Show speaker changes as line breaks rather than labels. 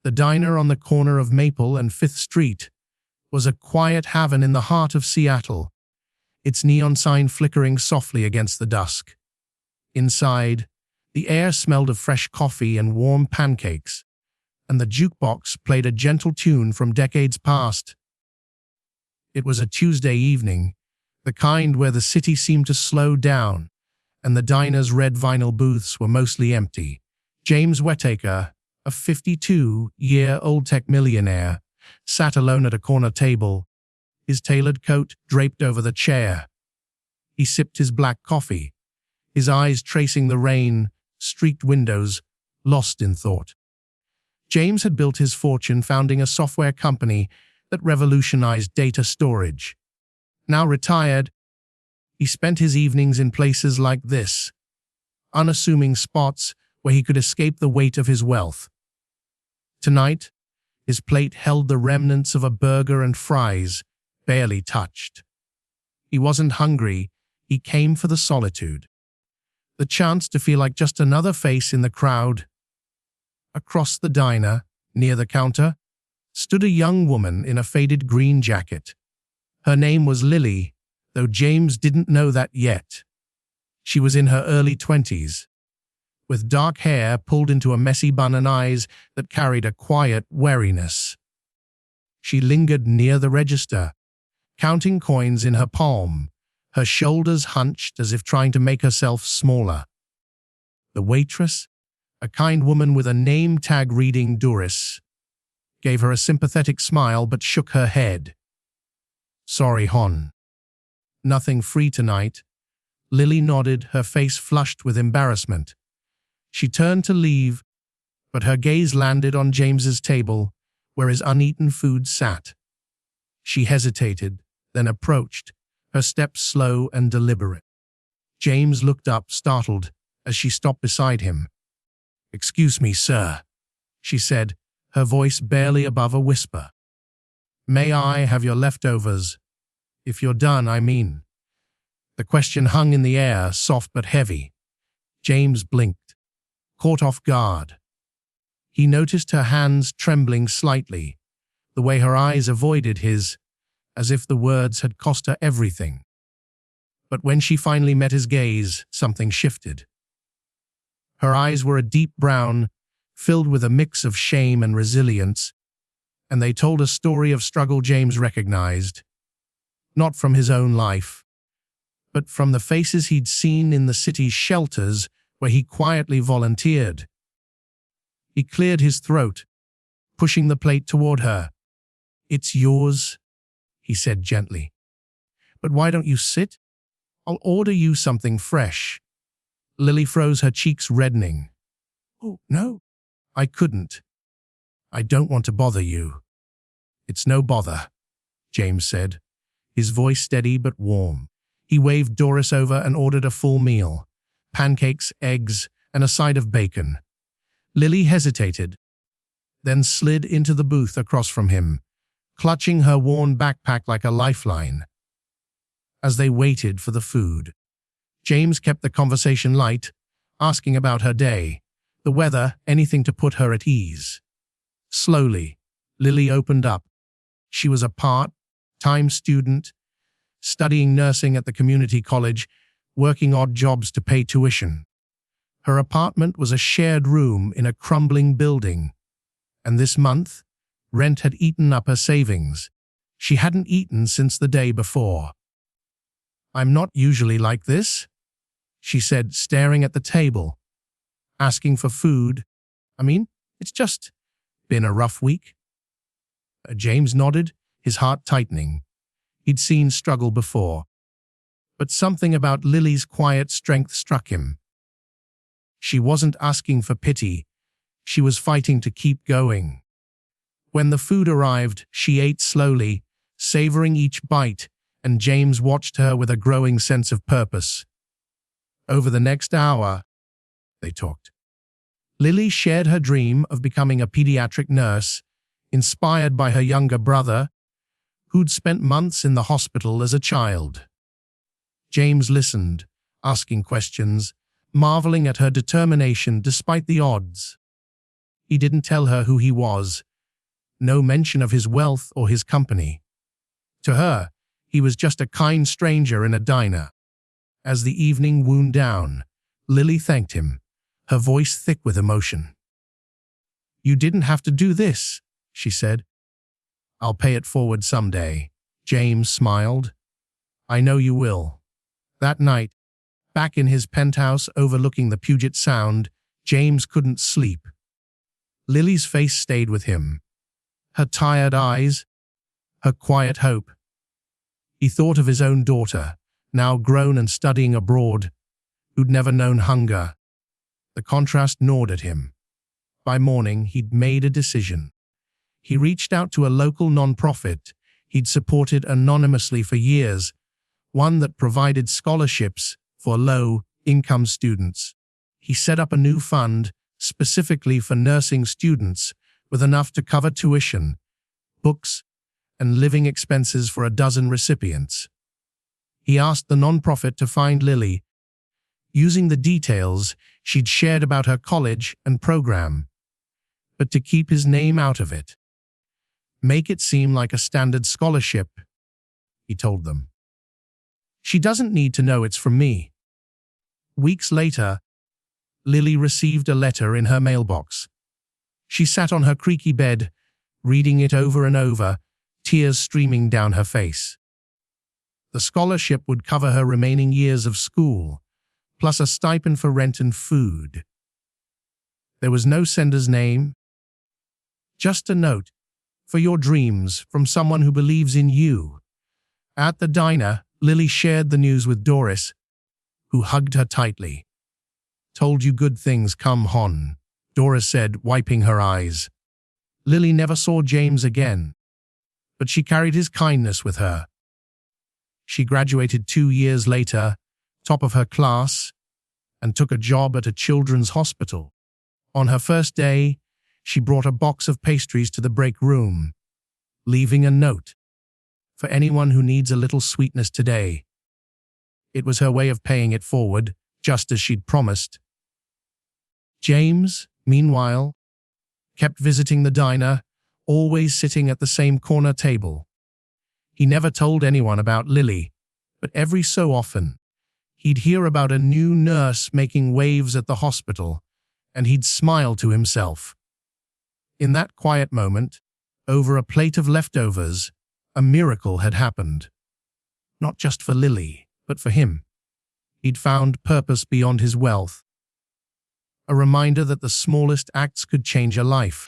The diner on the corner of Maple and 5th Street was a quiet haven in the heart of Seattle, its neon sign flickering softly against the dusk. Inside, the air smelled of fresh coffee and warm pancakes, and the jukebox played a gentle tune from decades past. It was a Tuesday evening, the kind where the city seemed to slow down, and the diner's red vinyl booths were mostly empty. James Whittaker, a 52-year-old tech millionaire, sat alone at a corner table, his tailored coat draped over the chair. He sipped his black coffee, his eyes tracing the rain-streaked windows, lost in thought. James had built his fortune founding a software company that revolutionized data storage. Now retired, he spent his evenings in places like this, unassuming spots where he could escape the weight of his wealth. Tonight, his plate held the remnants of a burger and fries, barely touched. He wasn't hungry, he came for the solitude. The chance to feel like just another face in the crowd. Across the diner, near the counter, stood a young woman in a faded green jacket. Her name was Lily, though James didn't know that yet. She was in her early 20s, with dark hair pulled into a messy bun and eyes that carried a quiet wariness. She lingered near the register, counting coins in her palm, her shoulders hunched as if trying to make herself smaller. The waitress, a kind woman with a name tag reading Doris, gave her a sympathetic smile but shook her head. "Sorry, hon. Nothing free tonight." Lily nodded, her face flushed with embarrassment. She turned to leave, but her gaze landed on James's table, where his uneaten food sat. She hesitated, then approached, her steps slow and deliberate. James looked up, startled, as she stopped beside him. "Excuse me, sir," she said, her voice barely above a whisper. "May I have your leftovers? If you're done, I mean." The question hung in the air, soft but heavy. James blinked, caught off guard. He noticed her hands trembling slightly, the way her eyes avoided his, as if the words had cost her everything. But when she finally met his gaze, something shifted. Her eyes were a deep brown, filled with a mix of shame and resilience, and they told a story of struggle James recognized, not from his own life, but from the faces he'd seen in the city's shelters where he quietly volunteered. He cleared his throat, pushing the plate toward her. "It's yours," he said gently. "But why don't you sit? I'll order you something fresh." Lily froze, her cheeks reddening. "Oh, no, I couldn't. I don't want to bother you." "It's no bother," James said, his voice steady but warm. He waved Doris over and ordered a full meal, pancakes, eggs, and a side of bacon. Lily hesitated, then slid into the booth across from him, clutching her worn backpack like a lifeline. As they waited for the food, James kept the conversation light, asking about her day, the weather, anything to put her at ease. Slowly, Lily opened up. She was a part-time student, studying nursing at the community college, working odd jobs to pay tuition. Her apartment was a shared room in a crumbling building, and this month, rent had eaten up her savings. She hadn't eaten since the day before. "I'm not usually like this," she said, staring at the table, asking for food. It's just been a rough week." James nodded, his heart tightening. He'd seen struggle before. But something about Lily's quiet strength struck him. She wasn't asking for pity. She was fighting to keep going. When the food arrived, she ate slowly, savoring each bite, and James watched her with a growing sense of purpose. Over the next hour, they talked. Lily shared her dream of becoming a pediatric nurse, inspired by her younger brother, who'd spent months in the hospital as a child. James listened, asking questions, marveling at her determination despite the odds. He didn't tell her who he was, no mention of his wealth or his company. To her, he was just a kind stranger in a diner. As the evening wound down, Lily thanked him, her voice thick with emotion. "You didn't have to do this," she said. "I'll pay it forward someday." James smiled. "I know you will." That night, back in his penthouse overlooking the Puget Sound, James couldn't sleep. Lily's face stayed with him, her tired eyes, her quiet hope. He thought of his own daughter, now grown and studying abroad, who'd never known hunger. The contrast gnawed at him. By morning, he'd made a decision. He reached out to a local nonprofit he'd supported anonymously for years, one that provided scholarships for low-income students. He set up a new fund specifically for nursing students with enough to cover tuition, books, and living expenses for a dozen recipients. He asked the nonprofit to find Lily, using the details she'd shared about her college and program, but to keep his name out of it. "Make it seem like a standard scholarship," he told them. "She doesn't need to know it's from me." Weeks later, Lily received a letter in her mailbox. She sat on her creaky bed, reading it over and over, tears streaming down her face. The scholarship would cover her remaining years of school, plus a stipend for rent and food. There was no sender's name, just a note, "For your dreams, from someone who believes in you." At the diner, Lily shared the news with Doris, who hugged her tightly. "Told you good things come, Hon," Doris said, wiping her eyes. Lily never saw James again, but she carried his kindness with her. She graduated 2 years later, top of her class, and took a job at a children's hospital. On her first day, she brought a box of pastries to the break room, leaving a note, "For anyone who needs a little sweetness today." It was her way of paying it forward, just as she'd promised. James, meanwhile, kept visiting the diner, always sitting at the same corner table. He never told anyone about Lily, but every so often, he'd hear about a new nurse making waves at the hospital, and he'd smile to himself. In that quiet moment, over a plate of leftovers, a miracle had happened. Not just for Lily, but for him. He'd found purpose beyond his wealth. A reminder that the smallest acts could change a life.